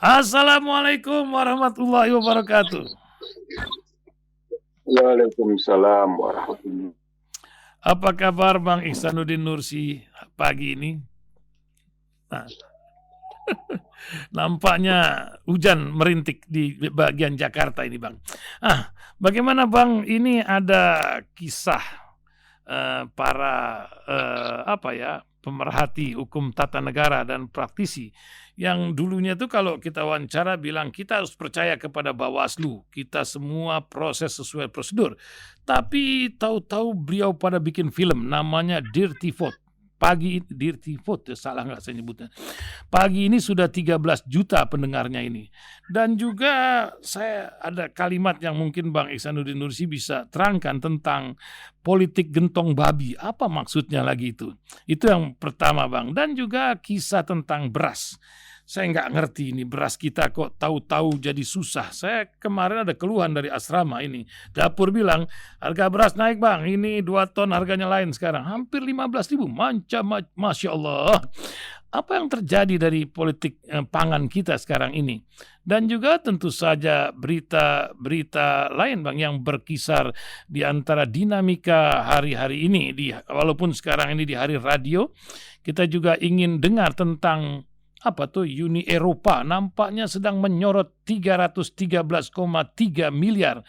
Assalamualaikum warahmatullahi wabarakatuh. Waalaikumsalam warahmatullahi. Apa kabar Bang Ihsanuddin Nursi pagi ini? Nah, nampaknya hujan merintik di bagian Jakarta ini, Bang. Bagaimana Bang? Ini ada kisah para pemerhati hukum tata negara dan praktisi yang dulunya tuh kalau kita wawancara bilang kita harus percaya kepada Bawaslu, kita semua proses sesuai prosedur. Tapi tahu-tahu beliau pada bikin film namanya Dirty Vote. Dirty Vote, salah nggak saya nyebutnya. Pagi ini sudah 13 juta pendengarnya ini. Dan juga saya ada kalimat yang mungkin Bang Ihsanuddin Nursi bisa terangkan tentang politik gentong babi. Apa maksudnya lagi itu? Itu yang pertama Bang. Dan juga kisah tentang beras. Saya nggak ngerti ini beras kita kok tahu-tahu jadi susah. Saya kemarin ada keluhan dari asrama ini. Dapur bilang harga beras naik Bang. Ini 2 ton harganya lain sekarang. Hampir 15.000. Masya Allah. Apa yang terjadi dari politik pangan kita sekarang ini? Dan juga tentu saja berita-berita lain Bang yang berkisar di antara dinamika hari-hari ini. Walaupun sekarang ini di hari radio, kita juga ingin dengar tentang Uni Eropa nampaknya sedang menyorot 313,3 miliar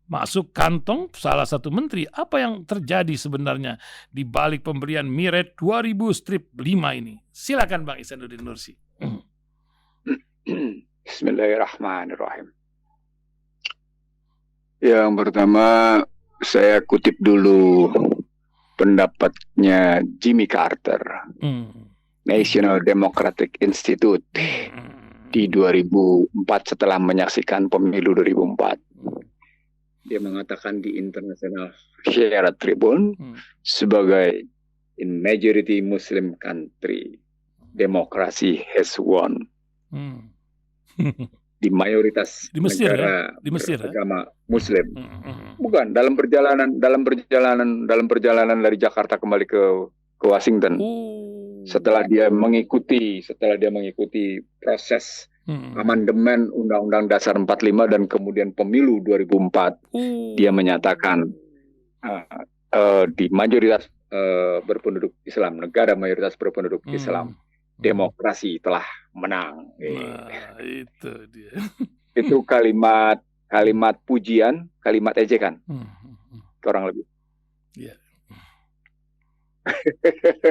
masuk kantong salah satu menteri. Apa yang terjadi sebenarnya di balik pemberian Miret 2000-5 ini? Silakan Bang Ihsanuddin Nursi. Bismillahirrahmanirrahim. Yang pertama saya kutip dulu pendapatnya Jimmy Carter, National Democratic Institute di 2004 setelah menyaksikan pemilu 2004. Dia mengatakan di International Herald Tribune sebagai in majority Muslim country, demokrasi has won. Di mayoritas di Mesir, negara di Mesir, beragama Muslim. Bukan, dalam perjalanan dari Jakarta kembali ke Washington. Setelah dia mengikuti proses amandemen Undang-Undang Dasar 45 dan kemudian pemilu 2004, dia menyatakan di mayoritas berpenduduk Islam, negara mayoritas berpenduduk Islam, demokrasi telah menang. Nah, itu dia. Itu kalimat pujian, kalimat ejekan, kurang lebih. Yeah.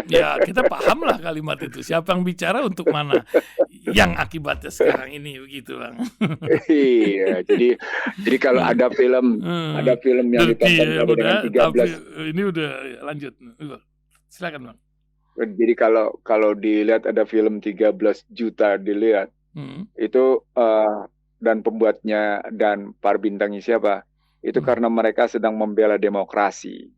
Ya kita paham lah kalimat itu. Siapa yang bicara untuk mana? Yang akibatnya sekarang ini begitu Bang. Iya, jadi kalau ada film yang ditonton dengan 13. Ini udah lanjut. Silakan Bang. Jadi kalau dilihat ada film 13 juta dilihat, itu dan pembuatnya dan para bintangnya siapa? Itu karena mereka sedang membela demokrasi.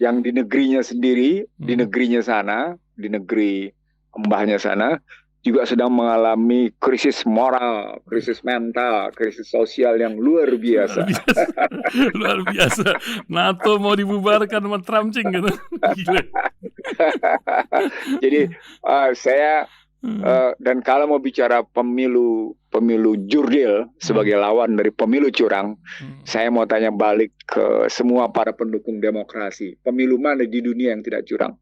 Yang di negerinya sendiri, di negerinya sana, di negeri mbahnya sana, juga sedang mengalami krisis moral, krisis mental, krisis sosial yang luar biasa. Luar biasa. NATO mau dibubarkan sama Trump gitu. Jadi saya dan kalau mau bicara pemilu jurdil sebagai lawan dari pemilu curang, saya mau tanya balik ke semua para pendukung demokrasi. Pemilu mana di dunia yang tidak curang?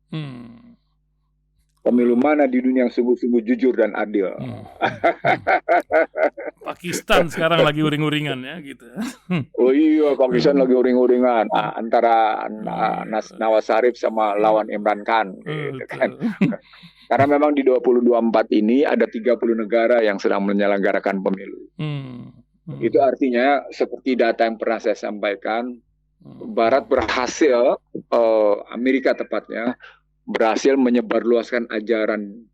Pemilu mana di dunia yang sungguh-sungguh jujur dan adil? Pakistan sekarang lagi uring-uringan ya gitu. Oh iya, Pakistan lagi uring-uringan antara Nawaz Sharif sama lawan Imran Khan gitu kan. Karena memang di 2024 ini ada 30 negara yang sedang menyelenggarakan pemilu. Itu artinya seperti data yang pernah saya sampaikan, Barat berhasil, Amerika tepatnya, berhasil menyebarluaskan ajaran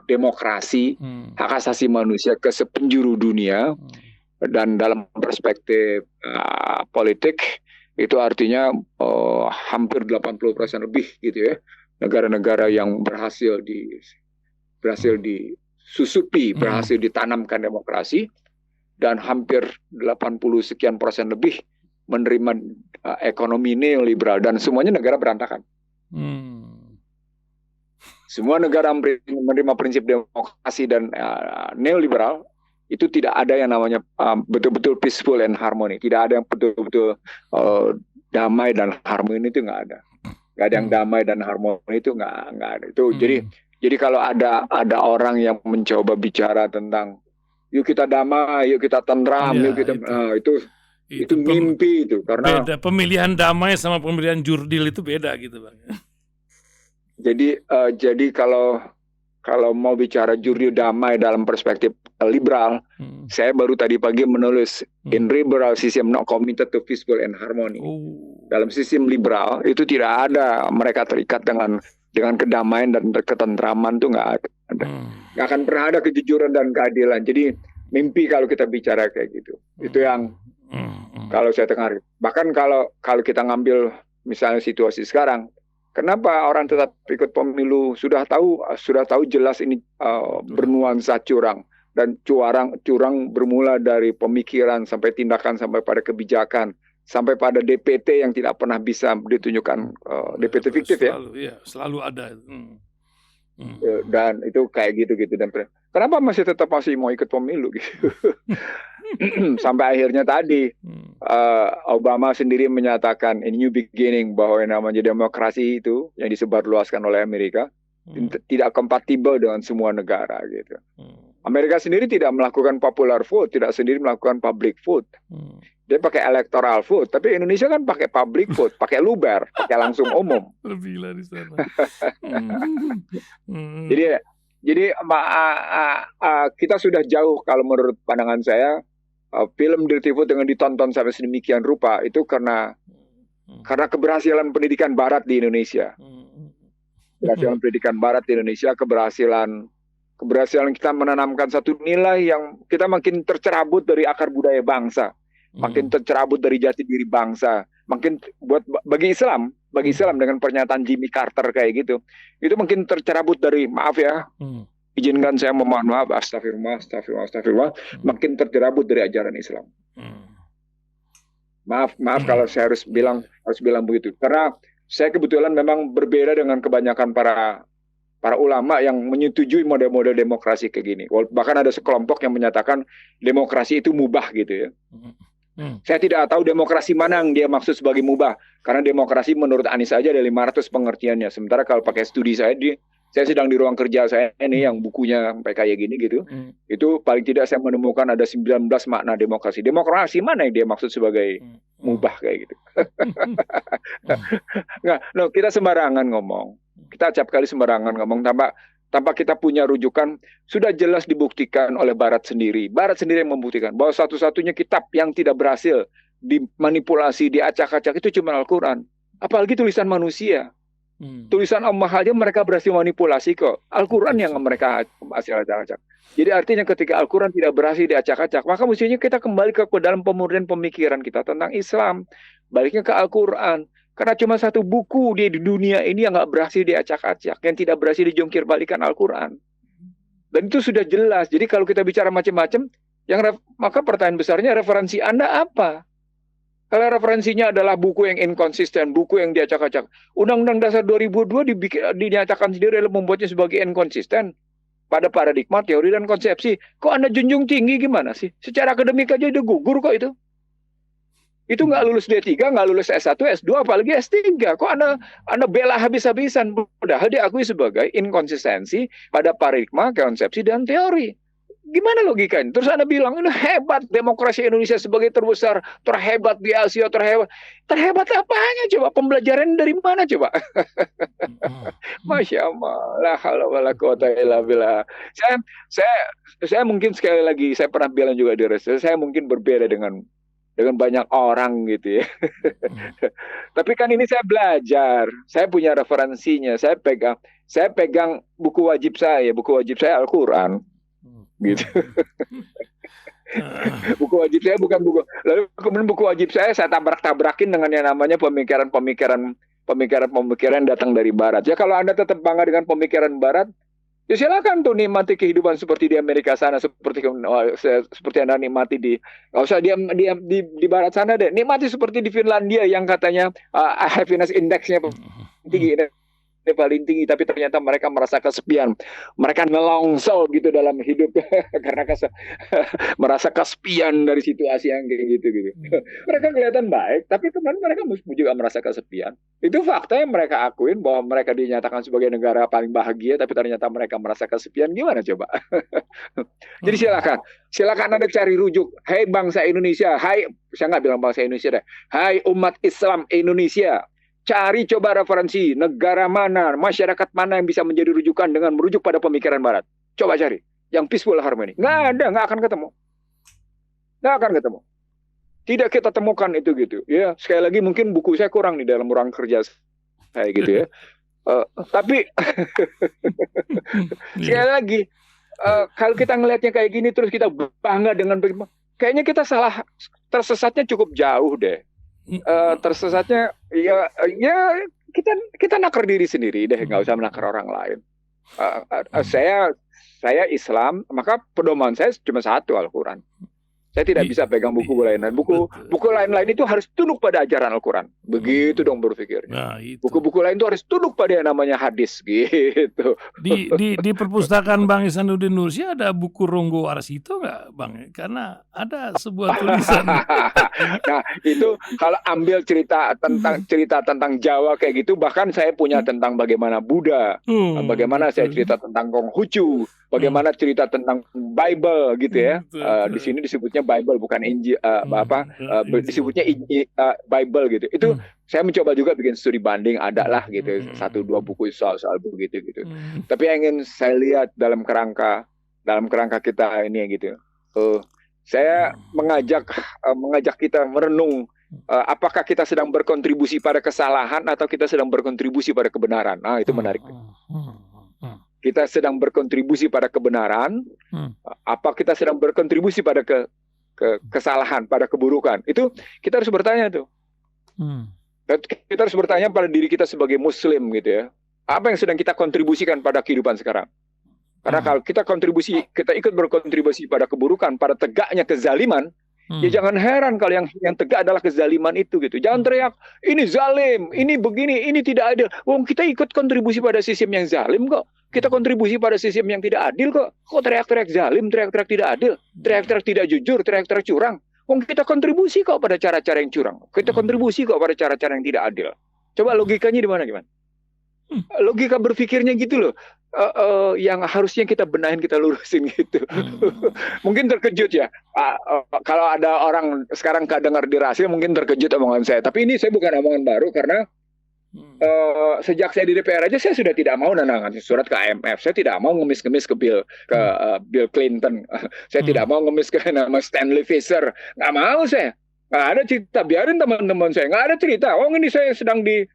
demokrasi, hak asasi manusia ke sepenjuru dunia. Dan dalam perspektif politik, itu artinya hampir 80% lebih gitu ya. Negara-negara yang berhasil disusupi, berhasil ditanamkan demokrasi, dan hampir 80 sekian persen lebih menerima ekonomi neoliberal, dan semuanya negara berantakan. Semua negara menerima prinsip demokrasi dan neoliberal, itu tidak ada yang namanya betul-betul peaceful and harmony. Tidak ada yang betul-betul damai dan harmoni, itu nggak ada. Nggak ada yang damai dan harmoni, itu nggak ada. Itu jadi kalau ada orang yang mencoba bicara tentang yuk kita damai, yuk kita tentram, yuk kita itu mimpi itu, karena beda pemilihan damai sama pemilihan jurdil itu beda gitu Bang. Jadi kalau mau bicara jurdil damai dalam perspektif liberal, saya baru tadi pagi menulis in liberal system not committed to peaceful and harmony. Dalam sistem liberal itu tidak ada mereka terikat dengan kedamaian dan ketentraman, tuh nggak ada. Nggak akan pernah ada kejujuran dan keadilan. Jadi mimpi kalau kita bicara kayak gitu. Itu yang kalau saya dengar. Bahkan kalau kita ngambil misalnya situasi sekarang, kenapa orang tetap ikut pemilu? Sudah tahu jelas ini bernuansa curang, dan curang bermula dari pemikiran sampai tindakan sampai pada kebijakan sampai pada DPT yang tidak pernah bisa ditunjukkan, DPT fiktif selalu ada. Dan itu kayak gitu. Dan kenapa tetap masih mau ikut pemilu gitu? Sampai akhirnya tadi Obama sendiri menyatakan in new beginning bahwa yang namanya demokrasi itu yang disebarluaskan oleh Amerika tidak kompatibel dengan semua negara gitu. Amerika sendiri tidak melakukan popular vote, tidak sendiri melakukan public vote. Dia pakai electoral vote, tapi Indonesia kan pakai public vote, pakai luber, pakai langsung umum. Lebih lah di sana. Jadi kita sudah jauh kalau menurut pandangan saya. Film Dirty Vote dengan ditonton sampai sedemikian rupa itu karena keberhasilan pendidikan Barat di Indonesia. Keberhasilan pendidikan Barat di Indonesia, keberhasilan kita menanamkan satu nilai yang kita makin tercerabut dari akar budaya bangsa, makin tercerabut dari jati diri bangsa, makin bagi Islam dengan pernyataan Jimmy Carter kayak gitu, itu makin tercerabut dari, maaf ya, izinkan saya memohon maaf, astagfirullah, makin tercerabut dari ajaran Islam. Maaf kalau saya harus bilang begitu, karena saya kebetulan memang berbeda dengan kebanyakan para ulama yang menyetujui model-model demokrasi kayak gini. Bahkan ada sekelompok yang menyatakan demokrasi itu mubah gitu ya. Saya tidak tahu demokrasi mana yang dia maksud sebagai mubah, karena demokrasi menurut Anies saja ada 500 pengertiannya. Sementara kalau pakai studi saya sedang di ruang kerja saya ini yang bukunya sampai kayak gini gitu. Itu paling tidak saya menemukan ada 19 makna demokrasi. Demokrasi mana yang dia maksud sebagai mubah kayak gitu. Nggak, kita sembarangan ngomong. Kita acap kali sembarangan ngomong tanpa kita punya rujukan. Sudah jelas dibuktikan oleh Barat sendiri. Barat sendiri yang membuktikan bahwa satu-satunya kitab yang tidak berhasil dimanipulasi, diacak-acak itu cuma Al-Quran. Apalagi tulisan manusia. Tulisan Allah aja mereka berhasil manipulasi kok. Al-Quran yang mereka hasil acak-acak. Jadi artinya ketika Al-Quran tidak berhasil diacak-acak, maka mestinya kita kembali ke dalam pemurnian pemikiran kita tentang Islam. Baliknya ke Al-Quran. Karena cuma satu buku di dunia ini yang nggak berhasil diacak-acak, yang tidak berhasil dijungkir balikan Al-Quran. Dan itu sudah jelas. Jadi kalau kita bicara macam-macam, maka pertanyaan besarnya referensi Anda apa? Kalau referensinya adalah buku yang inkonsisten, buku yang diacak-acak. Undang-Undang Dasar 2002 dinyatakan sendiri adalah membuatnya sebagai inkonsisten pada paradigma, teori, dan konsepsi. Kok Anda junjung tinggi gimana sih? Secara akademik aja udah gugur kok itu. Itu nggak lulus D3, nggak lulus S1, S2, apalagi S3. Kok Anda bela habis-habisan? Padahal diakui sebagai inkonsistensi pada paradigma, konsepsi, dan teori. Gimana logikanya? Terus Anda bilang, ini hebat demokrasi Indonesia sebagai terbesar, terhebat di Asia, terhebat. Terhebat apanya coba? Pembelajaran dari mana coba? Masya Allah. La haula wala quwata illa billah. Saya mungkin sekali lagi, saya pernah bilang juga di reses, saya mungkin berbeda dengan banyak orang gitu ya. Tapi kan ini saya belajar, saya punya referensinya, saya pegang buku wajib saya Al-Quran. Gitu. Buku wajib saya bukan buku. Lalu kemudian buku wajib saya tabrak-tabrakin dengan yang namanya pemikiran datang dari Barat. Ya kalau Anda tetap bangga dengan pemikiran Barat, ya silakan tuh nikmati kehidupan seperti di Amerika sana, seperti Anda nikmati nggak usah di Barat sana deh. Nikmati seperti di Finlandia yang katanya happiness index-nya tinggi. paling tinggi, tapi ternyata mereka merasa kesepian. Mereka nelongsol gitu dalam hidup karena merasa kesepian dari situasi yang kayak gitu gitu. Mereka kelihatan baik, tapi teman mereka juga merasa kesepian. Itu fakta yang mereka akuin bahwa mereka dinyatakan sebagai negara paling bahagia, tapi ternyata mereka merasa kesepian. Gimana coba? Jadi silakan Anda cari rujuk. Hai bangsa Indonesia, saya nggak bilang bangsa Indonesia deh. Hai umat Islam Indonesia. Cari coba referensi negara mana, masyarakat mana yang bisa menjadi rujukan dengan merujuk pada pemikiran Barat. Coba cari yang peaceful harmony. Nggak ada, nggak akan ketemu. Nggak akan ketemu. Tidak kita temukan itu gitu. Ya sekali lagi mungkin buku saya kurang nih dalam ruang kerja saya gitu ya. Tapi sekali lagi kalau kita ngelihatnya kayak gini terus kita bangga dengan kayaknya kita salah, tersesatnya cukup jauh deh. Tersesatnya ya kita nakar diri sendiri deh, nggak usah menakar orang lain. Saya Islam, maka pedoman saya cuma satu, Al-Quran. Saya tidak bisa pegang buku lain. Buku lain-lain itu harus tunduk pada ajaran Al-Quran. Begitu dong berpikirnya. Buku-buku lain itu harus tunduk pada yang namanya hadis gitu. Di perpustakaan Bang Ihsanuddin Nursi ada buku Ronggo Warsito nggak, Bang? Karena ada sebuah tulisan. Nah, itu kalau ambil cerita tentang Jawa kayak gitu, bahkan saya punya tentang bagaimana Buddha, bagaimana saya cerita tentang Konghucu, bagaimana cerita tentang Bible gitu ya. Di sini disebutnya Bible bukan Injil, disebutnya Bible gitu. Itu saya mencoba juga bikin studi banding, ada lah gitu 1-2 buku soal begitu gitu. Tapi yang ingin saya lihat dalam kerangka kita ini gitu. Saya mengajak kita merenung apakah kita sedang berkontribusi pada kesalahan atau kita sedang berkontribusi pada kebenaran. Nah, itu menarik. Kita sedang berkontribusi pada kebenaran, apa kita sedang berkontribusi pada kesalahan, pada keburukan. Itu kita harus bertanya tuh. Kita harus bertanya pada diri kita sebagai Muslim gitu ya. Apa yang sedang kita kontribusikan pada kehidupan sekarang? Karena kalau kita ikut berkontribusi pada keburukan, pada tegaknya kezaliman, ya jangan heran kalau yang tegak adalah kezaliman itu gitu. Jangan teriak, ini zalim, ini begini, ini tidak adil. Wong kita ikut kontribusi pada sistem yang zalim kok. Kita kontribusi pada sistem yang tidak adil kok. Kok teriak-teriak zalim, teriak-teriak tidak adil, teriak-teriak tidak jujur, teriak-teriak curang. Wong kita kontribusi kok pada cara-cara yang curang. Kita kontribusi kok pada cara-cara yang tidak adil. Coba logikanya di mana gimana? Logika berpikirnya gitu loh. Yang harusnya kita benahin, kita lurusin gitu. Mungkin terkejut ya. Kalau ada orang sekarang dengar di rahasia mungkin terkejut omongan saya. Tapi ini saya bukan omongan baru karena sejak saya di DPR aja saya sudah tidak mau nandangan surat ke IMF. Saya tidak mau ngemis-ngemis ke Bill Clinton. Saya tidak mau ngemis ke nama Stanley Fisher. Nggak mau saya. Nggak ada cerita. Biarin teman-teman saya. Nggak ada cerita. Oh ini saya sedang di...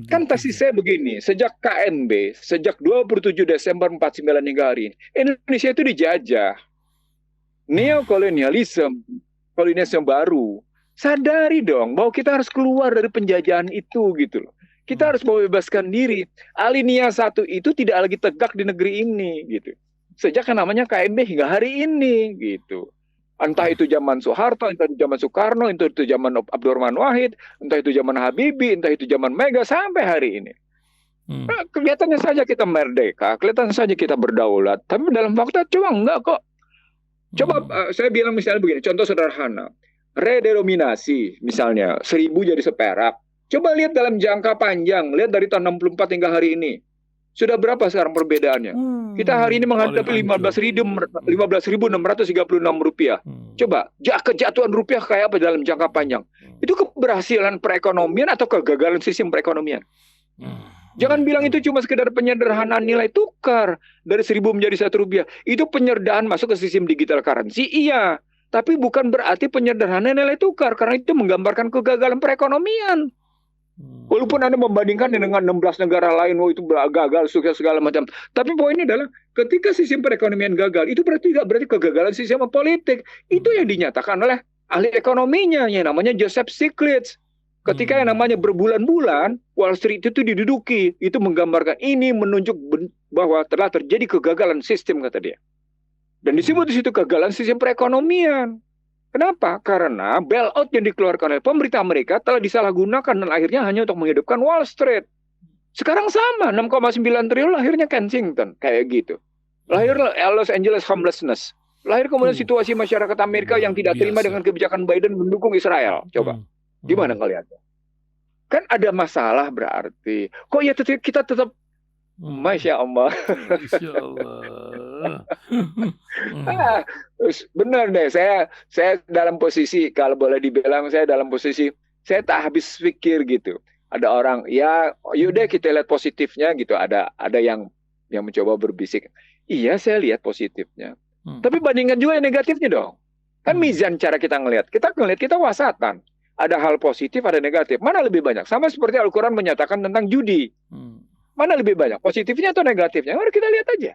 Kan tesis saya begini, sejak KNB, sejak 27 Desember 49 hingga hari ini, Indonesia itu dijajah. Neokolonialisme, kolonialisme baru. Sadari dong bahwa kita harus keluar dari penjajahan itu gitu loh. Kita harus membebaskan diri. Alinea 1 itu tidak lagi tegak di negeri ini gitu. Sejak yang namanya KNB hingga hari ini gitu. Entah itu zaman Soeharto, entah itu zaman Soekarno, entah itu zaman Abdurrahman Wahid, entah itu zaman Habibie, entah itu zaman Mega, sampai hari ini. Nah, kelihatannya saja kita merdeka, kelihatan saja kita berdaulat, tapi dalam fakta coba enggak kok. Coba saya bilang misalnya begini, contoh sederhana, redenominasi misalnya 1000 jadi seperak. Coba lihat dalam jangka panjang, lihat dari tahun 64 hingga hari ini. Sudah berapa sekarang perbedaannya? Kita hari ini menghadapi 15.636 rupiah. Coba, kejatuhan rupiah kayak apa dalam jangka panjang? Itu keberhasilan perekonomian atau kegagalan sistem perekonomian? Jangan bilang itu cuma sekedar penyederhanaan nilai tukar dari 1.000 menjadi 1 rupiah. Itu penyederhanaan masuk ke sistem digital currency, iya. Tapi bukan berarti penyederhanaan nilai tukar, karena itu menggambarkan kegagalan perekonomian. Walaupun Anda membandingkan dengan 16 negara lain, itu gagal, sukses segala macam. Tapi poinnya adalah ketika sistem perekonomian gagal, itu berarti kegagalan sistem politik. Itu yang dinyatakan oleh ahli ekonominya, yang namanya Joseph Stiglitz. Ketika yang namanya berbulan-bulan Wall Street itu diduduki, itu menggambarkan ini menunjuk bahwa telah terjadi kegagalan sistem, kata dia. Dan disebut di situ kegagalan sistem perekonomian. Kenapa? Karena bailout yang dikeluarkan oleh pemerintah Amerika telah disalahgunakan dan akhirnya hanya untuk menghidupkan Wall Street. Sekarang sama, 6,9 triliun lahirnya Kensington, kayak gitu. Lahir Los Angeles homelessness. Lahir kemudian situasi masyarakat Amerika yang tidak terima dengan kebijakan Biden mendukung Israel. Coba, gimana ngelihatnya? Kan ada masalah berarti. Kok ya kita tetap, Masya Allah. Masya Allah. Benar deh, saya dalam posisi, kalau boleh dibilang saya dalam posisi, saya tak habis pikir gitu. Ada orang, ya yaudah kita lihat positifnya gitu. Ada yang mencoba berbisik. Iya, saya lihat positifnya. Tapi bandingkan juga yang negatifnya dong. Kan mizan cara kita ngelihat. Kita ngelihat, kita wasatan. Ada hal positif, ada negatif. Mana lebih banyak? Sama seperti Al-Quran menyatakan tentang judi. Mana lebih banyak? Positifnya atau negatifnya? Mari kita lihat aja.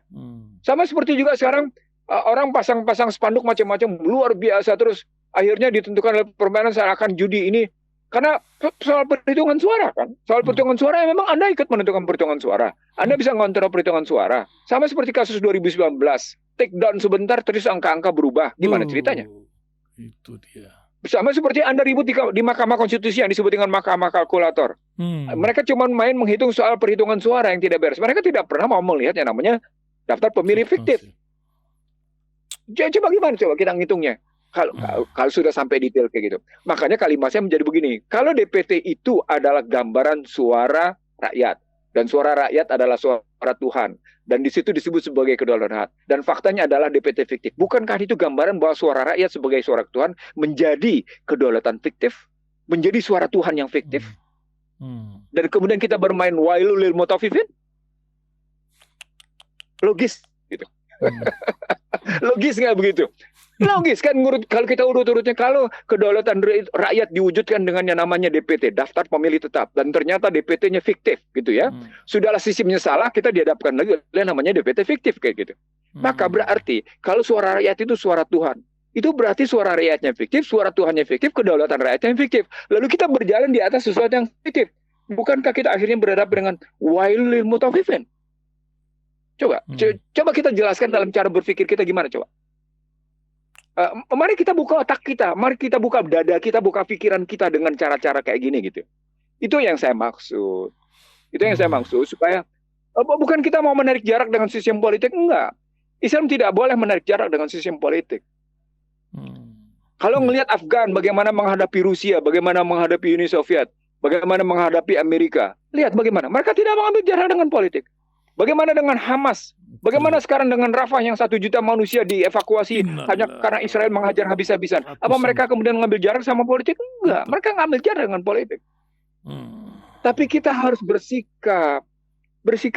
Sama seperti juga sekarang orang pasang-pasang spanduk macam-macam luar biasa. Terus akhirnya ditentukan oleh permainan seakan judi ini. Karena soal perhitungan suara kan. Soal perhitungan suara yang memang Anda ikut menentukan perhitungan suara. Anda bisa ngontrol perhitungan suara. Sama seperti kasus 2019. Take down sebentar terus angka-angka berubah. Gimana ceritanya? Itu dia. Sama seperti Anda ribut di Mahkamah Konstitusi yang disebut dengan Mahkamah Kalkulator. Mereka cuma main menghitung soal perhitungan suara yang tidak beres. Mereka tidak pernah mau melihat yang namanya daftar pemilih fiktif. Coba gimana coba kita ngitungnya? Kalau sudah sampai detail kayak gitu. Makanya kalimat saya menjadi begini. Kalau DPT itu adalah gambaran suara rakyat. Dan suara rakyat adalah suara Tuhan. Dan di situ disebut sebagai kedaulatan. Dan faktanya adalah DPT fiktif. Bukankah itu gambaran bahwa suara rakyat sebagai suara Tuhan menjadi kedaulatan fiktif? Menjadi suara Tuhan yang fiktif? Dan kemudian kita bermain wailul lil mutaffifin? Logis gitu. Logis nggak begitu? Logis kan, kalau kita urut-urutnya, kalau kedaulatan rakyat diwujudkan dengan yang namanya DPT, daftar pemilih tetap, dan ternyata DPT-nya fiktif gitu ya. Sudahlah sistemnya salah, kita dihadapkan lagi oleh namanya DPT fiktif kayak gitu. Maka berarti kalau suara rakyat itu suara Tuhan, itu berarti suara rakyatnya fiktif, suara Tuhannya fiktif, kedaulatan rakyatnya fiktif. Lalu kita berjalan di atas sesuatu yang fiktif. Bukankah kita akhirnya berhadapan dengan wailul lil mutaffifin? Coba kita jelaskan dalam cara berpikir kita gimana coba. Mari kita buka otak kita, mari kita buka dada kita, buka pikiran kita dengan cara-cara kayak gini gitu. Itu yang saya maksud. Itu yang saya maksud, supaya bukan kita mau menarik jarak dengan sistem politik, enggak. Islam tidak boleh menarik jarak dengan sistem politik. Kalau melihat Afgan, bagaimana menghadapi Rusia, bagaimana menghadapi Uni Soviet, bagaimana menghadapi Amerika, lihat bagaimana mereka tidak mengambil jarak dengan politik. Bagaimana dengan Hamas? Bagaimana sekarang dengan Rafah yang 1 juta manusia dievakuasi hanya karena Israel menghajar habis-habisan? Apa mereka kemudian mengambil jarak sama politik? Enggak, mereka ngambil jarak dengan politik. Tapi kita harus bersikap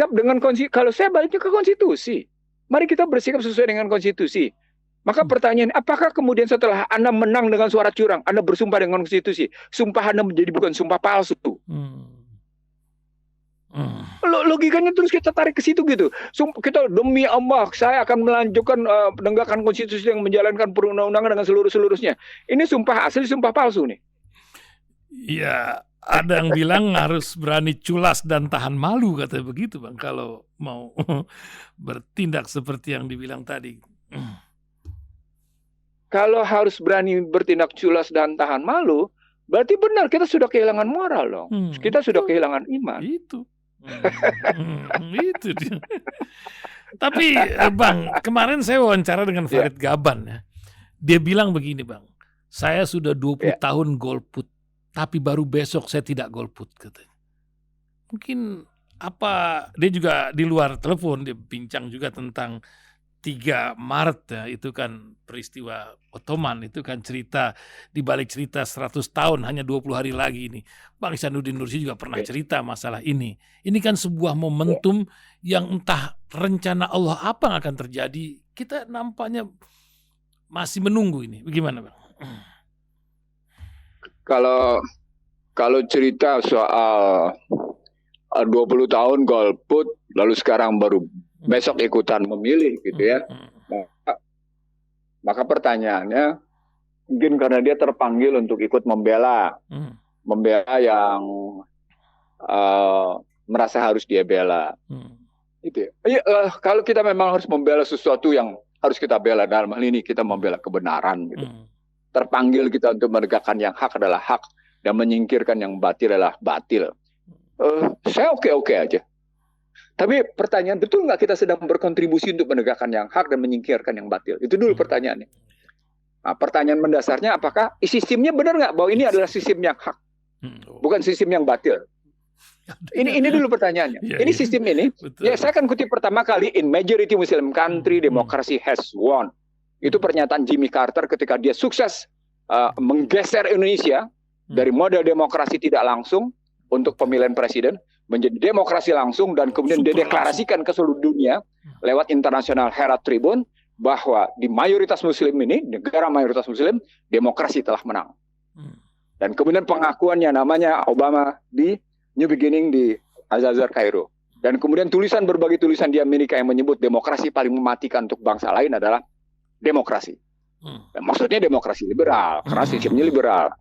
dengan konstitusi. Kalau saya baliknya ke konstitusi, mari kita bersikap sesuai dengan konstitusi. Maka pertanyaan, apakah kemudian setelah Anda menang dengan suara curang, Anda bersumpah dengan konstitusi, sumpah Anda menjadi bukan sumpah palsu? Logikanya terus kita tarik ke situ gitu. Kita demi Allah, saya akan melanjutkan penegakan konstitusi yang menjalankan perundang-undangan dengan seluruhnya. Ini sumpah asli, sumpah palsu nih. Iya, ada yang bilang harus berani culas dan tahan malu, katanya begitu Bang, kalau mau bertindak seperti yang dibilang tadi. Kalau harus berani bertindak culas dan tahan malu, berarti benar kita sudah kehilangan moral dong. Kita sudah kehilangan iman. Itu dia. Tapi Bang, kemarin saya wawancara dengan Farid Gaban ya. Dia bilang begini Bang, saya sudah 20 tahun golput, tapi baru besok saya tidak golput katanya. Mungkin dia juga di luar telepon, dia bincang juga tentang 3 Maret ya, itu kan peristiwa Ottoman, itu kan cerita di balik cerita 100 tahun hanya 20 hari lagi ini. Bang Ihsanuddin Nursi juga pernah cerita masalah ini. Ini kan sebuah momentum yang entah rencana Allah apa yang akan terjadi. Kita nampaknya masih menunggu ini. Bagaimana Bang? Kalau cerita soal 20 tahun golput, lalu sekarang baru besok ikutan memilih gitu ya. Maka pertanyaannya, mungkin karena dia terpanggil untuk ikut membela yang merasa harus dia bela. Itu ya. Kalau kita memang harus membela sesuatu yang harus kita bela, dalam hal ini kita membela kebenaran gitu. Terpanggil kita untuk menegakkan yang hak adalah hak dan menyingkirkan yang batil adalah batil. Saya oke-oke aja. Tapi pertanyaan, betul nggak kita sedang berkontribusi untuk menegakkan yang hak dan menyingkirkan yang batil? Itu dulu pertanyaannya. Nah, pertanyaan mendasarnya, apakah sistemnya benar nggak bahwa ini adalah sistem yang hak, bukan sistem yang batil? Ini dulu pertanyaannya. Ini sistem ini, ya saya akan kutip pertama kali, in majority Muslim country, democracy has won. Itu pernyataan Jimmy Carter ketika dia sukses menggeser Indonesia dari model demokrasi tidak langsung untuk pemilihan presiden menjadi demokrasi langsung, dan kemudian dideklarasikan ke seluruh dunia lewat International Herald Tribune bahwa di mayoritas Muslim ini, negara mayoritas Muslim, demokrasi telah menang. Dan kemudian pengakuannya namanya Obama di New Beginning di Al-Azhar Kairo. Dan kemudian berbagai tulisan di Amerika yang menyebut demokrasi paling mematikan untuk bangsa lain adalah demokrasi. Dan maksudnya demokrasi liberal, karena sistemnya liberal.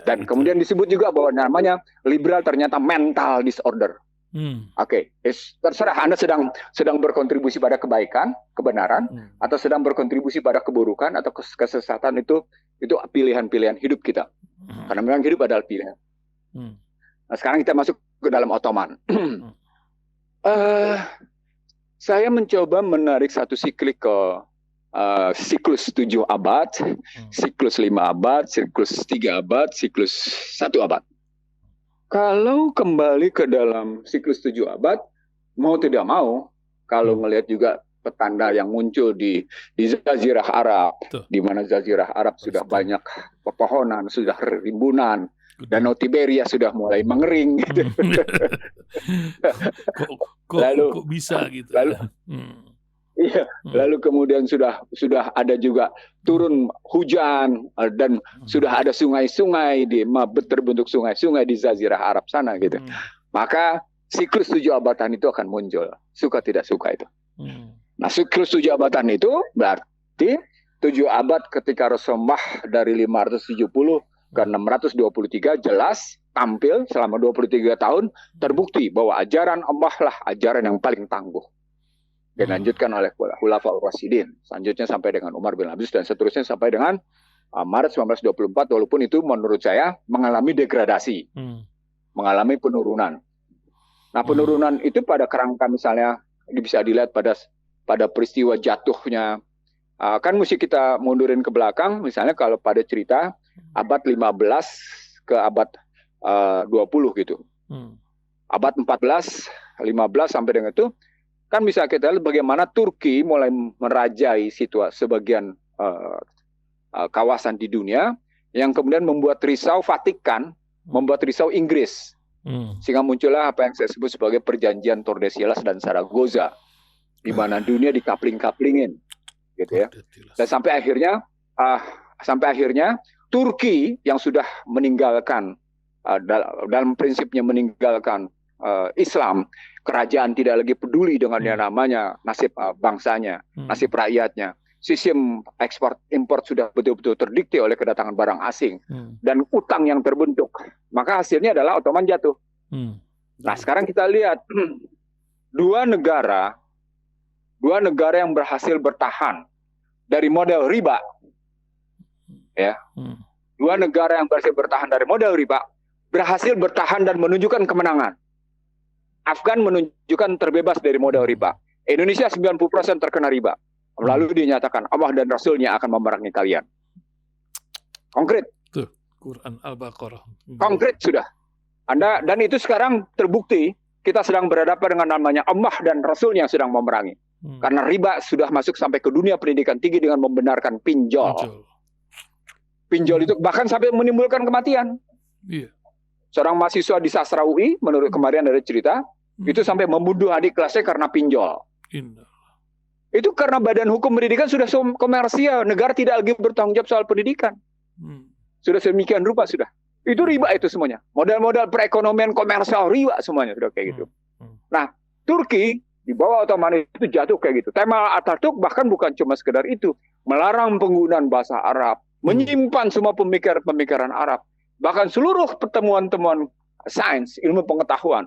Dan kemudian disebut juga bahwa namanya liberal ternyata mental disorder. Oke, terserah Anda sedang berkontribusi pada kebaikan, kebenaran, atau sedang berkontribusi pada keburukan atau kesesatan, itu pilihan-pilihan hidup kita. Karena memang hidup adalah pilihan. Nah, sekarang kita masuk ke dalam Ottoman. Saya mencoba menarik satu siklik ke siklus 7 abad, siklus 5 abad, siklus 3 abad, siklus 1 abad. Kalau kembali ke dalam siklus 7 abad, mau tidak mau, kalau melihat juga petanda yang muncul di Jazirah Arab, di mana Jazirah Arab sudah banyak pepohonan, sudah rimbunan, Danau Tiberia sudah mulai mengering. Gitu. Kok bisa gitu? Iya, lalu kemudian sudah ada juga turun hujan, dan sudah ada sungai-sungai terbentuk sungai-sungai di Jazirah Arab sana gitu. Maka siklus 7 abatan itu akan muncul, suka tidak suka itu. Nah, siklus 7 abatan itu berarti 7 abad ketika Rasulullah dari 570 ke 623 jelas tampil selama 23 tahun, terbukti bahwa ajaran Allah lah ajaran yang paling tangguh. Dilanjutkan oleh Khulafaur Rasyidin, selanjutnya sampai dengan Umar bin Abdul Aziz, dan seterusnya sampai dengan Maret 1924, walaupun itu menurut saya mengalami degradasi, mengalami penurunan. Nah, penurunan itu pada kerangka misalnya bisa dilihat pada peristiwa jatuhnya, kan mesti kita mundurin ke belakang, misalnya kalau pada cerita abad 15 ke abad 20 gitu. Abad 14, 15 sampai dengan itu, kan bisa kita lihat bagaimana Turki mulai merajai sebagian kawasan di dunia, yang kemudian membuat risau Vatikan, membuat risau Inggris. Sehingga muncullah apa yang saya sebut sebagai perjanjian Tordesillas dan Zaragoza, di mana dunia dikapling-kaplingin, gitu ya. Dan sampai akhirnya Turki yang sudah meninggalkan dalam prinsipnya meninggalkan Islam, kerajaan tidak lagi peduli dengan yang namanya nasib bangsanya, nasib rakyatnya. Sistem ekspor impor sudah betul-betul terdikte oleh kedatangan barang asing dan utang yang terbentuk. Maka hasilnya adalah Ottoman jatuh. Nah, sekarang kita lihat dua negara yang berhasil bertahan dari model riba, ya. Dua negara yang berhasil bertahan dari model riba, berhasil bertahan dan menunjukkan kemenangan. Afgan menunjukkan terbebas dari modal riba. Indonesia 90% terkena riba. Lalu dinyatakan Allah dan Rasulnya akan memerangi kalian. Konkret. Tuh, Quran Al-Baqarah. Konkret sudah. Dan itu sekarang terbukti kita sedang berhadapan dengan namanya Allah dan Rasulnya sedang memerangi. Karena riba sudah masuk sampai ke dunia pendidikan tinggi dengan membenarkan pinjol. Pinjol itu bahkan sampai menimbulkan kematian. Iya. Seorang mahasiswa di Sastra UI, menurut kemarin ada cerita, itu sampai membunuh adik kelasnya karena pinjol. Itu karena badan hukum pendidikan sudah komersial, negara tidak lagi bertanggung jawab soal pendidikan. Sudah sedemikian rupa sudah. Itu riba itu semuanya. Modal-modal perekonomian komersial riba semuanya sudah kayak gitu. Nah, Turki di bawah Ottoman itu jatuh kayak gitu. Kemal Atatürk bahkan bukan cuma sekedar itu, melarang penggunaan bahasa Arab, menyimpan semua pemikiran Arab. Bahkan seluruh pertemuan-temuan sains, ilmu pengetahuan,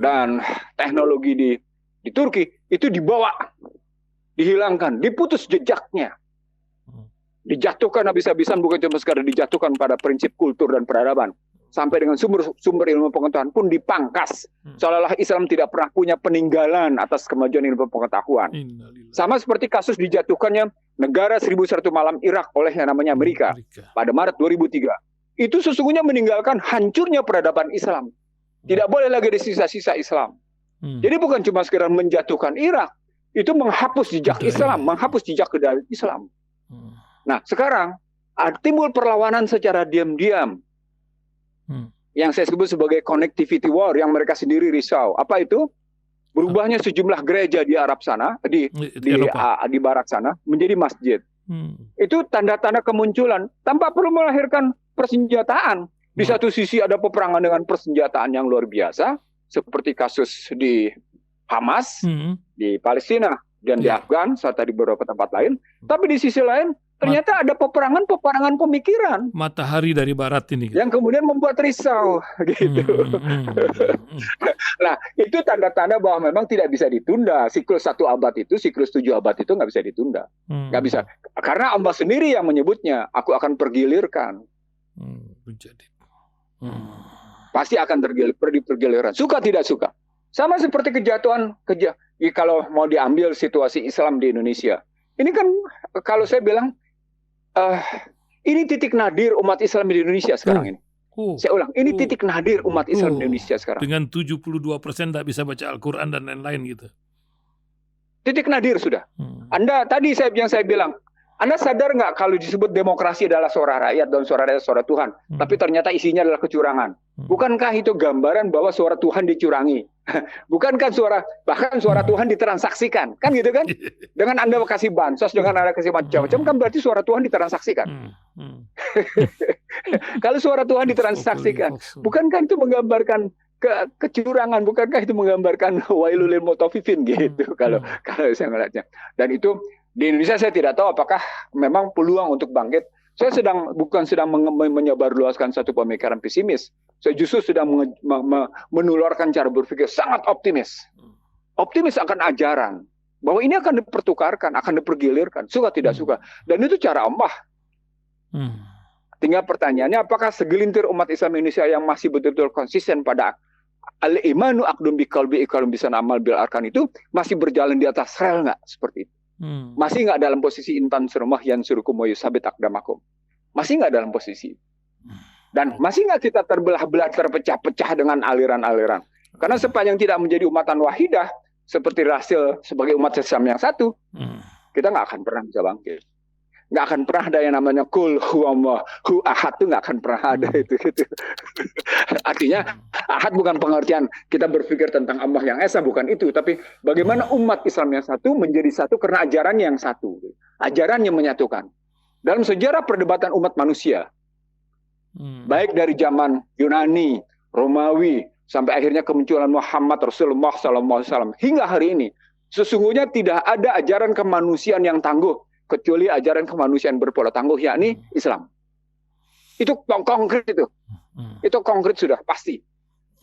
dan teknologi di Turki itu dibawa, dihilangkan, diputus jejaknya. Dijatuhkan habis-habisan, bukan cuma sekadar dijatuhkan pada prinsip kultur dan peradaban. sampai dengan sumber ilmu pengetahuan pun dipangkas. Seolah-olah Islam tidak pernah punya peninggalan atas kemajuan ilmu pengetahuan. Sama seperti kasus dijatuhkannya negara 1001 malam Irak oleh yang namanya Amerika pada Maret 2003. Itu sesungguhnya meninggalkan hancurnya peradaban Islam. Tidak boleh lagi ada sisa-sisa Islam. Jadi bukan cuma sekedar menjatuhkan Irak, itu menghapus jejak Islam, menghapus jejak kebudayaan Islam. Nah, sekarang timbul perlawanan secara diam-diam. Yang saya sebut sebagai connectivity war, yang mereka sendiri risau. Apa itu? Berubahnya sejumlah gereja di Arab sana, di barat sana, menjadi masjid. Itu tanda-tanda kemunculan tanpa perlu melahirkan persenjataan. Di satu sisi ada peperangan dengan persenjataan yang luar biasa, seperti kasus di Hamas, di Palestina, dan di Afgan, serta di beberapa tempat lain. Tapi di sisi lain, ternyata ada peperangan pemikiran. Matahari dari barat ini. Yang kemudian membuat risau. Gitu. Nah, itu tanda-tanda bahwa memang tidak bisa ditunda. Siklus 1 abad itu, siklus 7 abad itu nggak bisa ditunda. Nggak bisa. Karena Allah sendiri yang menyebutnya, aku akan pergilirkan. Pasti akan pergiliran. Suka tidak suka. Sama seperti kejatuhan, kalau mau diambil situasi Islam di Indonesia. Ini kan kalau saya bilang, ini titik nadir umat Islam di Indonesia sekarang ini. Saya ulang, ini titik nadir umat Islam di Indonesia sekarang. Dengan 72% tidak bisa baca Al-Quran dan lain-lain gitu. Titik nadir sudah. Anda tadi yang saya bilang, Anda sadar nggak kalau disebut demokrasi adalah suara rakyat dan suara rakyat suara Tuhan, tapi ternyata isinya adalah kecurangan. Bukankah itu gambaran bahwa suara Tuhan dicurangi? Bukankah bahkan suara Tuhan ditransaksikan? Kan gitu kan? Dengan Anda kasih bansos, dengan Anda kasih macam-macam, kan berarti suara Tuhan ditransaksikan. Kalau suara Tuhan ditransaksikan, bukankah itu menggambarkan kecurangan? Bukankah itu menggambarkan wailul lil mutaffifin gitu? Kalau saya melihatnya. Dan itu di Indonesia saya tidak tahu apakah memang peluang untuk bangkit. Saya bukan sedang menyebarluaskan satu pemikiran pesimis. Saya justru sedang menularkan cara berpikir sangat optimis. Optimis akan ajaran. Bahwa ini akan dipertukarkan, akan dipergilirkan. Suka tidak suka. Dan itu cara Allah. Tinggal pertanyaannya, apakah segelintir umat Islam Indonesia yang masih betul-betul konsisten pada al-imanu aqdum biqalbi iqalum bisan amal bil arkan itu masih berjalan di atas rel nggak seperti itu? Masih nggak dalam posisi intan surmah yang surukum wa yusabit akdamakum? Masih nggak dalam posisi? Dan masih nggak kita terbelah-belah, terpecah-pecah dengan aliran-aliran? Karena sepanjang tidak menjadi umatan wahidah, seperti Rasul sebagai umat Islam yang satu, kita nggak akan pernah bisa bangkit. Nggak akan pernah ada yang namanya kul huwallah hu ahad, itu nggak akan pernah ada itu gitu. Artinya ahad bukan pengertian kita berpikir tentang Allah yang esa, bukan itu, tapi bagaimana umat Islam yang satu menjadi satu karena ajaran yang satu, ajaran yang menyatukan. Dalam sejarah perdebatan umat manusia, baik dari zaman Yunani, Romawi, sampai akhirnya kemunculan Muhammad Rasulullah SAW hingga hari ini, sesungguhnya tidak ada ajaran kemanusiaan yang tangguh kecuali ajaran kemanusiaan berpola tangguh, yakni Islam. Itu konkret itu. Itu konkret sudah pasti.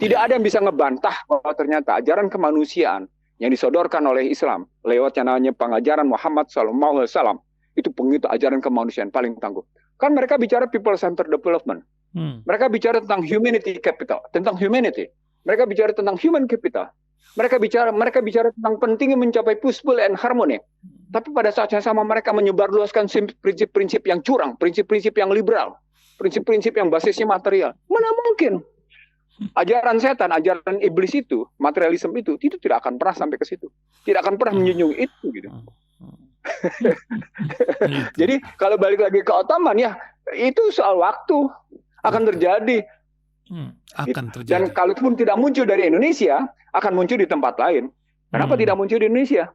Tidak ada yang bisa ngebantah bahwa ternyata ajaran kemanusiaan yang disodorkan oleh Islam lewat yang namanya pengajaran Muhammad SAW itu pengitu ajaran kemanusiaan paling tangguh. Kan mereka bicara people centered development. Mereka bicara tentang humanity capital, tentang humanity. Mereka bicara tentang human capital. Mereka bicara tentang pentingnya mencapai peaceful and harmony. Tapi pada saat yang sama mereka menyebarluaskan prinsip-prinsip yang curang, prinsip-prinsip yang liberal, prinsip-prinsip yang basisnya material. Mana mungkin? Ajaran setan, ajaran iblis itu, materialisme itu tidak akan pernah sampai ke situ. Tidak akan pernah menjunjung itu gitu. Jadi kalau balik lagi ke Ottoman ya, itu soal waktu akan terjadi. Dan kalaupun tidak muncul dari Indonesia, akan muncul di tempat lain. Kenapa tidak muncul di Indonesia?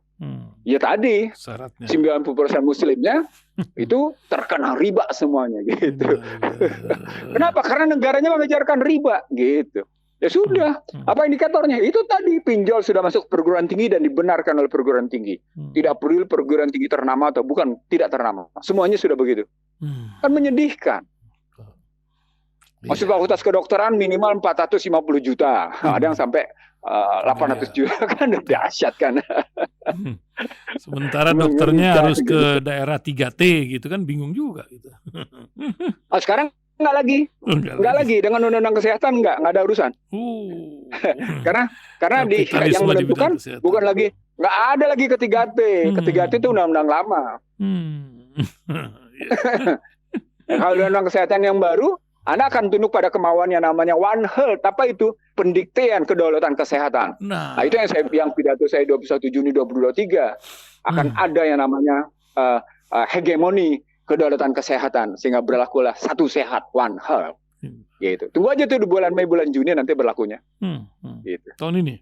Ya tadi, syaratnya 90% muslimnya itu terkena riba semuanya gitu. Kenapa? Karena negaranya mengajarkan riba gitu. Ya sudah, apa indikatornya? Itu tadi, pinjol sudah masuk perguruan tinggi dan dibenarkan oleh perguruan tinggi. Tidak perlu perguruan tinggi ternama atau bukan tidak ternama. Semuanya sudah begitu. Kan menyedihkan. Masuk fakultas kedokteran minimal 450 juta. Ada yang sampai 800 juta, kan dahsyat kan. Sementara dokternya harus ke daerah 3T gitu kan, bingung juga gitu. Sekarang Nggak lagi. Nggak lagi. Dengan undang-undang kesehatan nggak ada urusan. Karena yang menentukan bukan lagi, nggak ada lagi ketiga T. Ketiga T itu undang-undang lama. Kalau undang-undang kesehatan yang baru, Anda akan tunduk pada kemauan yang namanya One Health. Apa itu? Pendiktean kedaulatan kesehatan. Nah itu yang pidato saya 21 Juni 2023 akan ada yang namanya hegemoni kedaulatan kesehatan, sehingga berlakulah satu sehat, One Health. Gitu. Tunggu aja tuh di bulan Mei, bulan Juni nanti berlakunya. Gitu. Tahun ini.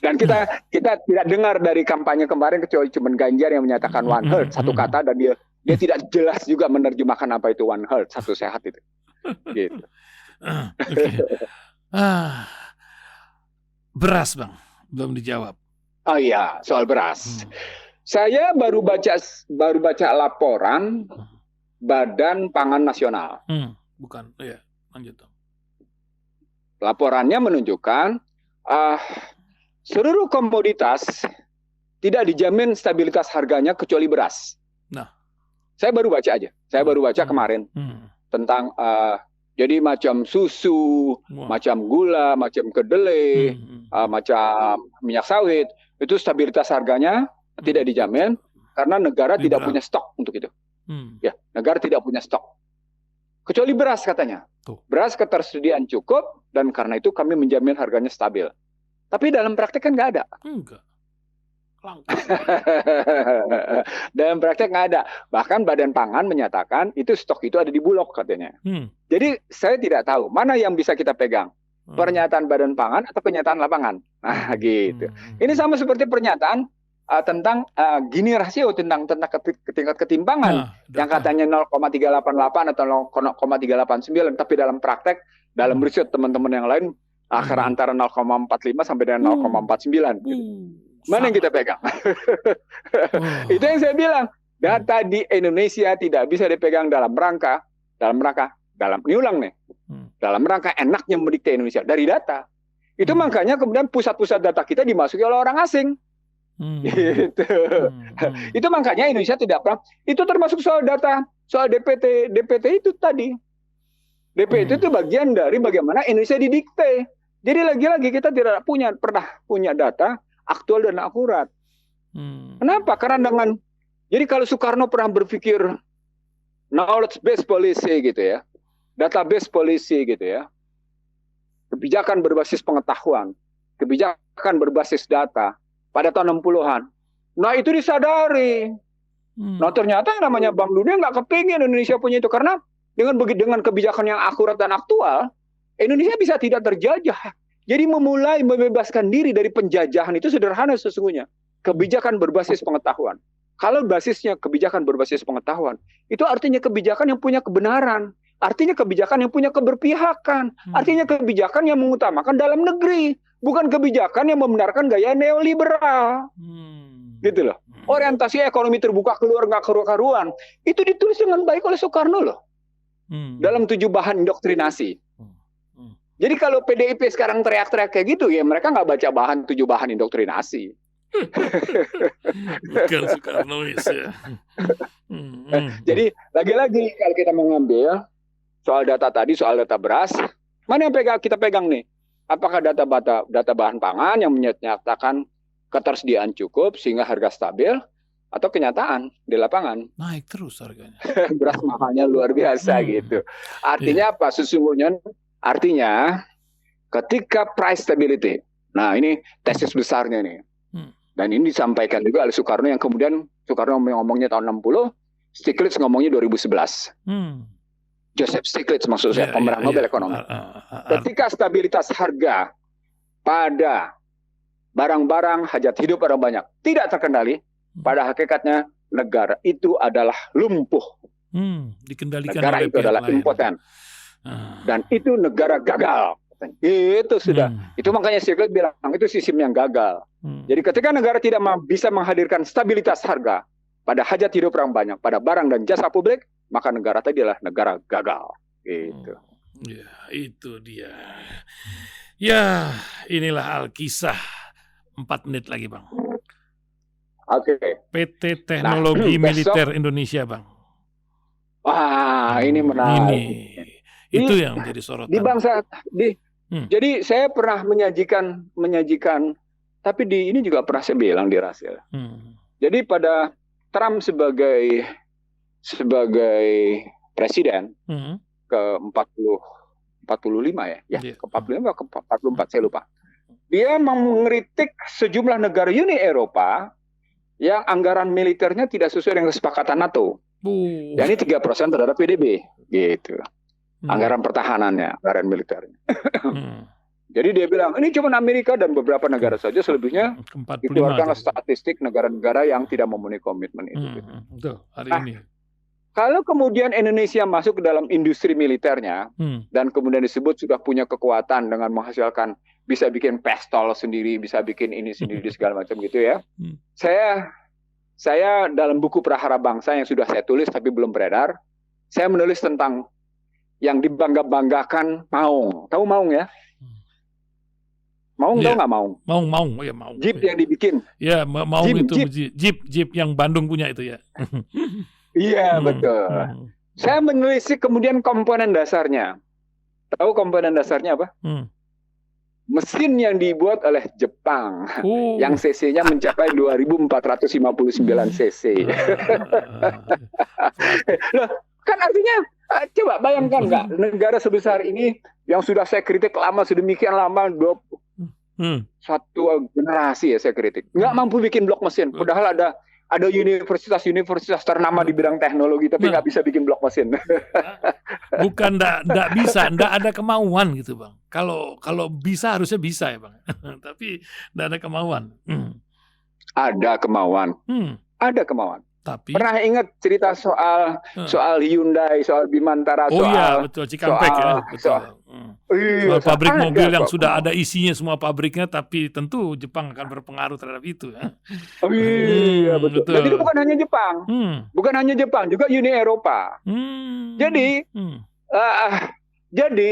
Dan kita tidak dengar dari kampanye kemarin kecuali cuma Ganjar yang menyatakan One Health, satu kata, dan dia tidak jelas juga menerjemahkan apa itu One Health, satu sehat itu. Gitu. Beras, Bang, belum dijawab. Oh iya, soal beras. Saya baru baca laporan Badan Pangan Nasional. Bukan, ya, lanjut. Laporannya menunjukkan seluruh komoditas tidak dijamin stabilitas harganya kecuali beras. Nah, saya baru baca aja. Saya baru baca kemarin tentang jadi macam susu, macam gula, macam kedelai, macam minyak sawit, itu stabilitas harganya tidak dijamin karena negara tidak punya stok untuk itu. Ya, negara tidak punya stok. Kecuali beras katanya. Beras ketersediaan cukup dan karena itu kami menjamin harganya stabil. Tapi dalam praktek kan nggak ada. Enggak. Dalam praktek nggak ada. Bahkan Badan Pangan menyatakan itu stok itu ada di Bulog katanya. Jadi saya tidak tahu mana yang bisa kita pegang. Pernyataan Badan Pangan atau kenyataan lapangan. Nah gitu. Ini sama seperti pernyataan tentang Gini rasio, tentang tingkat ketimpangan yang katanya 0,388 atau 0,389, tapi dalam praktek, dalam riset teman-teman yang lain antara 0,45 sampai dengan 0,49. Mana yang kita pegang? Itu yang saya bilang. Data di Indonesia tidak bisa dipegang dalam rangka enaknya mendikte Indonesia dari data. Itu makanya kemudian pusat-pusat data kita dimasuki oleh orang asing. Gitu. Itu makanya Indonesia tidak pernah. Itu termasuk soal data, soal DPT itu tadi. DPT itu bagian dari bagaimana Indonesia didikte. Jadi lagi-lagi kita tidak pernah punya data aktual dan akurat. Kenapa? Karena jadi kalau Soekarno pernah berpikir knowledge based policy gitu ya, database policy gitu ya, kebijakan berbasis pengetahuan, kebijakan berbasis data. Pada tahun 60-an. Nah itu disadari. Nah ternyata yang namanya Bank Dunia nggak kepingin Indonesia punya itu. Karena dengan kebijakan yang akurat dan aktual, Indonesia bisa tidak terjajah. Jadi memulai membebaskan diri dari penjajahan itu sederhana sesungguhnya. Kebijakan berbasis pengetahuan. Kalau basisnya kebijakan berbasis pengetahuan, itu artinya kebijakan yang punya kebenaran. Artinya kebijakan yang punya keberpihakan. Artinya kebijakan yang mengutamakan dalam negeri. Bukan kebijakan yang membenarkan gaya neoliberal. Gitu loh. Orientasi ekonomi terbuka keluar nggak karu-karuan. Itu ditulis dengan baik oleh Soekarno loh. Dalam 7 bahan indoktrinasi. Jadi kalau PDIP sekarang teriak-teriak kayak gitu, ya mereka nggak baca 7 bahan indoktrinasi. Bukan Soekarnois ya. Jadi lagi-lagi kalau kita mengambil soal data tadi, soal data beras, mana yang kita pegang nih? Apakah data bahan pangan yang menyatakan ketersediaan cukup sehingga harga stabil, atau kenyataan di lapangan naik terus harganya? Beras mahalnya luar biasa gitu. Artinya apa? Sesungguhnya artinya ketika price stability. Nah ini tesis besarnya nih. Dan ini disampaikan juga oleh Soekarno yang kemudian Soekarno ngomongnya tahun 60, Stiglitz ngomongnya 2011. Joseph Stiglitz maksud saya, pemenang Nobel ekonomi. Ketika stabilitas harga pada barang-barang hajat hidup orang banyak tidak terkendali, pada hakikatnya negara itu adalah lumpuh. Dikendalikan negara itu adalah impoten. Dan itu negara gagal. Itu sudah. Itu makanya Stiglitz bilang itu sistem yang gagal. Jadi ketika negara tidak bisa menghadirkan stabilitas harga pada hajat hidup orang banyak, pada barang dan jasa publik, maka negara tadi adalah negara gagal. Gitu. Ya, itu dia. Ya, inilah Alkisah. 4 menit lagi, Bang. Oke. PT Teknologi Militer Indonesia, Bang. Wah, Ini menarik. Ini itu yang jadi sorotan. Di bangsa jadi saya pernah menyajikan, tapi di ini juga pernah saya bilang di Rasil. Jadi pada Trump sebagai presiden ke 45 ke 45 ke 44 saya lupa. Dia mengkritik sejumlah negara Uni Eropa yang anggaran militernya tidak sesuai dengan kesepakatan NATO. Ini 3% terhadap PDB, gitu. Anggaran pertahanannya, anggaran militernya. Jadi dia bilang, ini cuma Amerika dan beberapa negara saja, selebihnya dikeluarkan statistik negara-negara yang tidak memenuhi komitmen itu. Betul, hari ini. Kalau kemudian Indonesia masuk ke dalam industri militernya, dan kemudian disebut sudah punya kekuatan dengan menghasilkan, bisa bikin pistol sendiri, bisa bikin ini sendiri, segala macam gitu ya. Saya dalam buku Prahara Bangsa yang sudah saya tulis tapi belum beredar, saya menulis tentang yang dibangga-banggakan Maung. Tahu Maung ya? Maung tahu nggak Maung? Maung, ya Maung. Jeep yang dibikin. Ya, Maung itu Jeep yang Bandung punya itu ya. Iya, betul. Saya menelisik kemudian komponen dasarnya. Tahu komponen dasarnya apa? Mesin yang dibuat oleh Jepang, yang cc-nya mencapai 2.459 cc. Loh, kan artinya, coba bayangkan nggak, negara sebesar ini yang sudah saya kritik lama, sedemikian lama, satu generasi ya saya kritik, nggak mampu bikin blok mesin. Padahal ada universitas ternama di bidang teknologi, tapi nggak bisa bikin blok mesin. Bukan nggak bisa, nggak ada kemauan gitu Bang. Kalau bisa harusnya bisa ya Bang. Tapi nggak ada kemauan. Ada kemauan. Ada kemauan. Tapi pernah ingat cerita soal Hyundai, soal Bimantara, iya betul, Cikampek ya, betul. Soal pabrik mobil yang sudah ada isinya semua pabriknya, tapi tentu Jepang akan berpengaruh terhadap itu. Iya betul. Dan itu bukan hanya Jepang, bukan hanya Jepang, juga Uni Eropa. Jadi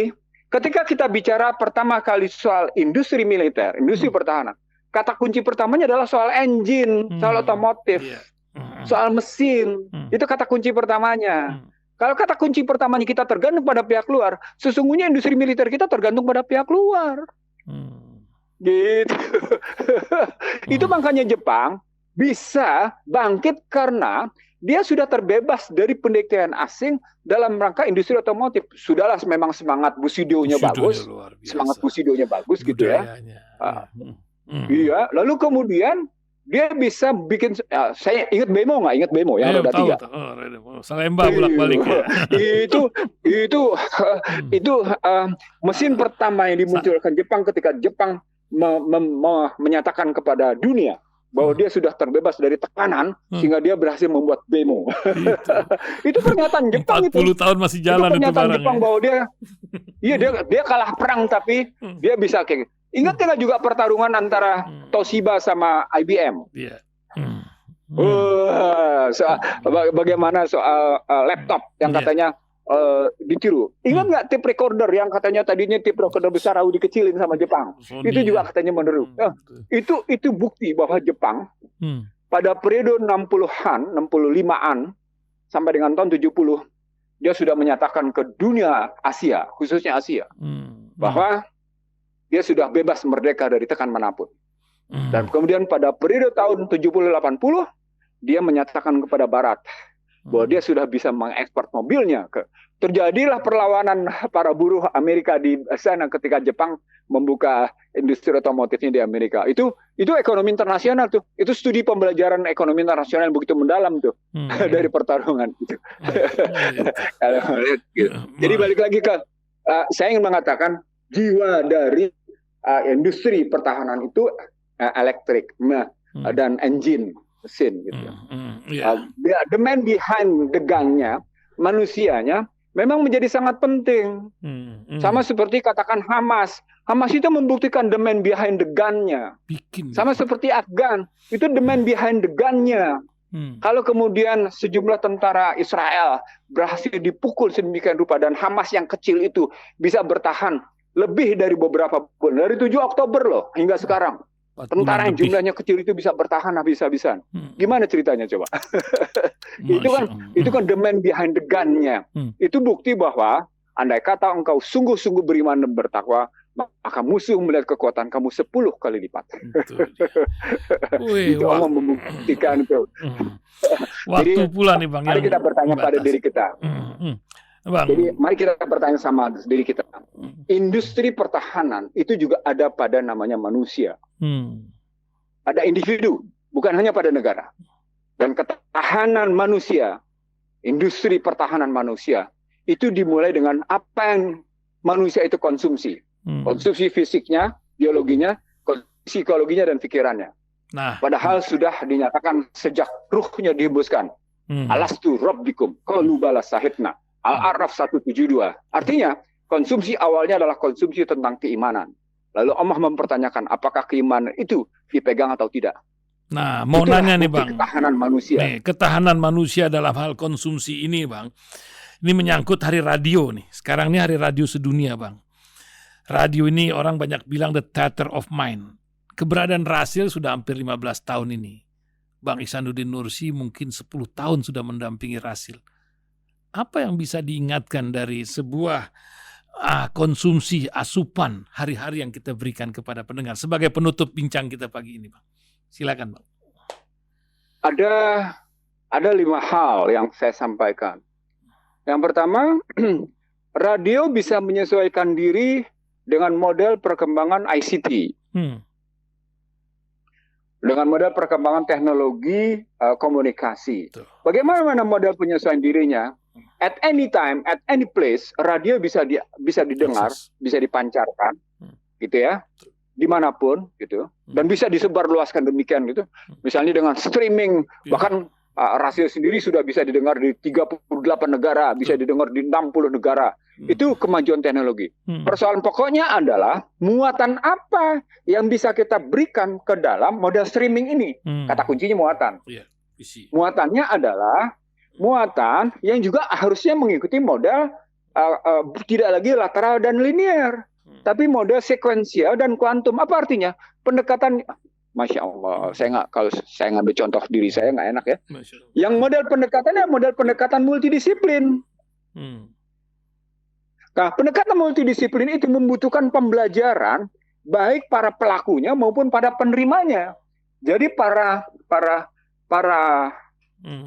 ketika kita bicara pertama kali soal industri militer, industri pertahanan, kata kunci pertamanya adalah soal engine, soal otomotif. Soal mesin, itu kata kunci pertamanya. Kalau kata kunci pertamanya kita tergantung pada pihak luar, sesungguhnya industri militer kita tergantung pada pihak luar. Gitu. Itu makanya Jepang bisa bangkit karena dia sudah terbebas dari pendekatan asing dalam rangka industri otomotif. Sudahlah, memang semangat Bushido-nya bagus, semangat Bushido-nya bagus gitu ya. Iya, lalu kemudian dia bisa bikin, saya ingat Bemo nggak? Ingat Bemo yang roda 3? Salemba bolak-balik ya. Itu mesin pertama yang dimunculkan Jepang ketika Jepang menyatakan kepada dunia bahwa dia sudah terbebas dari tekanan sehingga dia berhasil membuat Bemo. Itu pernyataan Jepang 40 tahun masih jalan itu pernyataan barang. Jepang bahwa dia kalah perang tapi dia bisa kayak. Ingat nggak juga pertarungan antara Toshiba sama IBM? Iya. Bagaimana soal laptop yang katanya ditiru? Ingat nggak tape recorder yang katanya tadinya tape recorder besar lalu dikecilin sama Jepang? Sony, itu juga katanya meniru. Itu bukti bahwa Jepang pada periode 60-an, 65-an sampai dengan tahun 70 dia sudah menyatakan ke dunia Asia, khususnya Asia, bahwa dia sudah bebas merdeka dari tekan manapun. Dan kemudian pada periode tahun 70-80, dia menyatakan kepada Barat bahwa dia sudah bisa mengekspor mobilnya. Terjadilah perlawanan para buruh Amerika di sana ketika Jepang membuka industri otomotifnya di Amerika. Itu ekonomi internasional tuh. Itu studi pembelajaran ekonomi internasional yang begitu mendalam tuh dari pertarungan itu. Jadi balik lagi ke saya ingin mengatakan jiwa dari industri pertahanan itu elektrik dan engine mesin gitu. The man behind the gun-nya, manusianya memang menjadi sangat penting. Sama seperti katakan Hamas. Hamas itu membuktikan the man behind the gun-nya. Sama seperti Afgan, itu the man behind the gun-nya. Kalau kemudian sejumlah tentara Israel berhasil dipukul sedemikian rupa dan Hamas yang kecil itu bisa bertahan lebih dari beberapa bulan, dari 7 Oktober loh hingga sekarang. Tentara yang jumlahnya kecil itu bisa bertahan habis-habisan. Gimana ceritanya coba? Masya Itu Allah. kan the man behind the gun-nya. Itu bukti bahwa andai kata engkau sungguh-sungguh beriman dan bertakwa, maka musuh melihat kekuatan kamu 10 kali lipat. Betul. Wih, Itu Allah membuktikan itu. Waktu Jadi, pula nih Bang mari yang kita bertanya pada batas. diri kita. Bang. Jadi mari kita bertanya sama diri kita. Industri pertahanan itu juga ada pada namanya manusia. Ada individu, bukan hanya pada negara. Dan ketahanan manusia, industri pertahanan manusia, itu dimulai dengan apa yang manusia itu konsumsi. Konsumsi fisiknya, biologinya, psikologinya, dan pikirannya. Nah, Padahal sudah dinyatakan sejak ruhnya dihembuskan. Alastu rabbikum, qalu bala sahidna. Al-A'raf 172. Artinya, konsumsi awalnya adalah konsumsi tentang keimanan. Lalu Allah mempertanyakan apakah keimanan itu dipegang atau tidak. Nah, mau Itulah nanya nih Bang. ketahanan manusia. Nih, ketahanan manusia dalam hal konsumsi ini Bang. Ini menyangkut hari radio nih. Sekarang ini hari radio sedunia Bang. Radio ini orang banyak bilang the theater of mind. Keberadaan Rasil sudah hampir 15 tahun ini. Bang Ihsanuddin Nursi mungkin 10 tahun sudah mendampingi Rasil. Apa yang bisa diingatkan dari sebuah konsumsi asupan hari-hari yang kita berikan kepada pendengar sebagai penutup bincang kita pagi ini Bang? Silakan Bang. Ada 5 hal yang saya sampaikan. Yang pertama, radio bisa menyesuaikan diri dengan model perkembangan ICT. Dengan model perkembangan teknologi komunikasi. Bagaimana model penyesuaian dirinya? At any time, at any place, radio bisa didengar, bisa dipancarkan, gitu ya, dimanapun, gitu, dan bisa disebarluaskan demikian, gitu. Misalnya dengan streaming, bahkan Rasil sendiri sudah bisa didengar di 38 negara, bisa didengar di 60 negara. Itu kemajuan teknologi. Persoalan pokoknya adalah muatan apa yang bisa kita berikan ke dalam model streaming ini. Kata kuncinya muatan. Muatannya adalah muatan yang juga harusnya mengikuti model tidak lagi lateral dan linear, tapi model sekuensial dan kuantum. Apa artinya? Pendekatan, Masya Allah, kalau saya ngambil contoh diri saya nggak enak ya. Yang model pendekatannya model pendekatan multidisiplin. Nah, pendekatan multidisiplin itu membutuhkan pembelajaran baik para pelakunya maupun pada penerimanya. Jadi para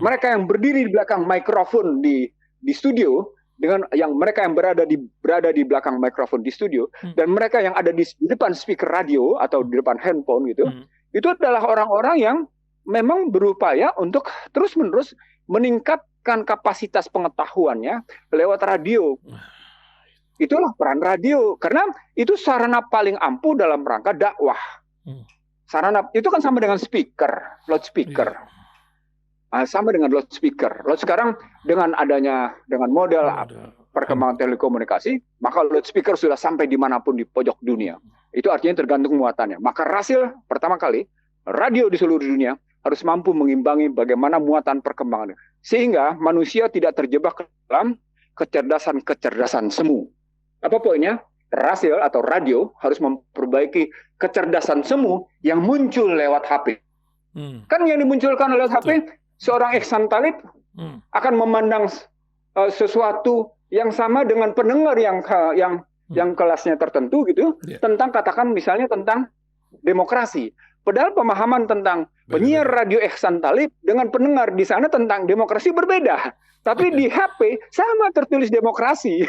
mereka yang berdiri di belakang mikrofon di studio dengan yang mereka yang berada di belakang mikrofon di studio dan mereka yang ada di depan speaker radio atau di depan handphone gitu, itu adalah orang-orang yang memang berupaya untuk terus-menerus meningkatkan kapasitas pengetahuannya lewat radio. Itulah peran radio, karena itu sarana paling ampuh dalam rangka dakwah. Sarana itu kan sama dengan loudspeaker. Sama dengan loudspeaker. Sekarang dengan model perkembangan telekomunikasi, maka loudspeaker sudah sampai dimanapun di pojok dunia. Itu artinya tergantung muatannya. Maka Rasil pertama kali, radio di seluruh dunia harus mampu mengimbangi bagaimana muatan perkembangan. Sehingga manusia tidak terjebak dalam kecerdasan semu. Apa poinnya? Rasil atau radio harus memperbaiki kecerdasan semu yang muncul lewat HP. Kan yang dimunculkan lewat HP, seorang Ihsan Talib akan memandang sesuatu yang sama dengan pendengar yang kelasnya tertentu gitu, tentang katakan misalnya tentang demokrasi. Padahal pemahaman tentang penyiar radio Ihsan Talib dengan pendengar di sana tentang demokrasi berbeda. Tapi di HP sama tertulis demokrasi.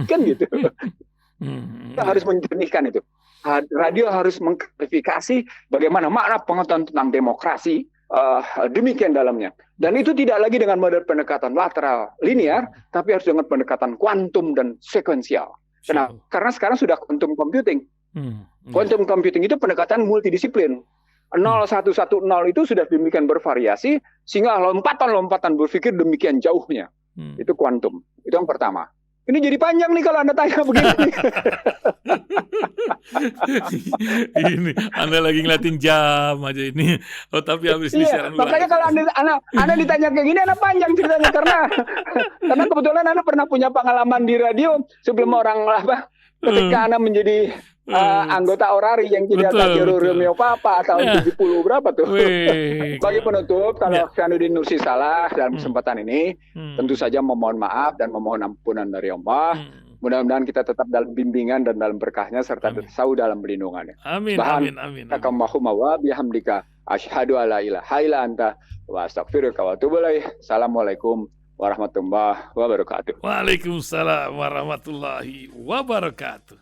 Kan gitu. Kita harus menjernihkan itu. Radio harus mengklarifikasi bagaimana makna pengetahuan tentang demokrasi, demikian dalamnya. Dan itu tidak lagi dengan model pendekatan lateral linear, tapi harus dengan pendekatan kuantum dan sekuensial. Kenapa? Karena sekarang sudah quantum computing. Quantum computing itu pendekatan multidisiplin. 0110 itu sudah demikian bervariasi, sehingga lompatan-lompatan berpikir demikian jauhnya. Itu kuantum. Itu yang pertama. Ini jadi panjang nih kalau Anda tanya begini. Ini Anda lagi ngeliatin jam aja ini. Oh, tapi habis ini siaran ulang. Makanya kalau Anda ditanya kayak gini, Anda panjang ceritanya karena kebetulan Anda pernah punya pengalaman di radio sebelum orang ketika Anda menjadi anggota orari yang tidak tahu Romeo Papa tahun 70 berapa tuh. Bagi penutup, kalau Syahnuddin Nursi salah dalam kesempatan ini, tentu saja memohon maaf dan memohon ampunan dari Allah. Mudah-mudahan kita tetap dalam bimbingan dan dalam berkahnya serta selalu dalam perlindungannya. Amin. Allahumma wa bihamdika asyhadu alla ilaha illa anta wa astaghfiruka wa atubu ilaik. Assalamualaikum warahmatullahi wabarakatuh. Waalaikumsalam warahmatullahi wabarakatuh.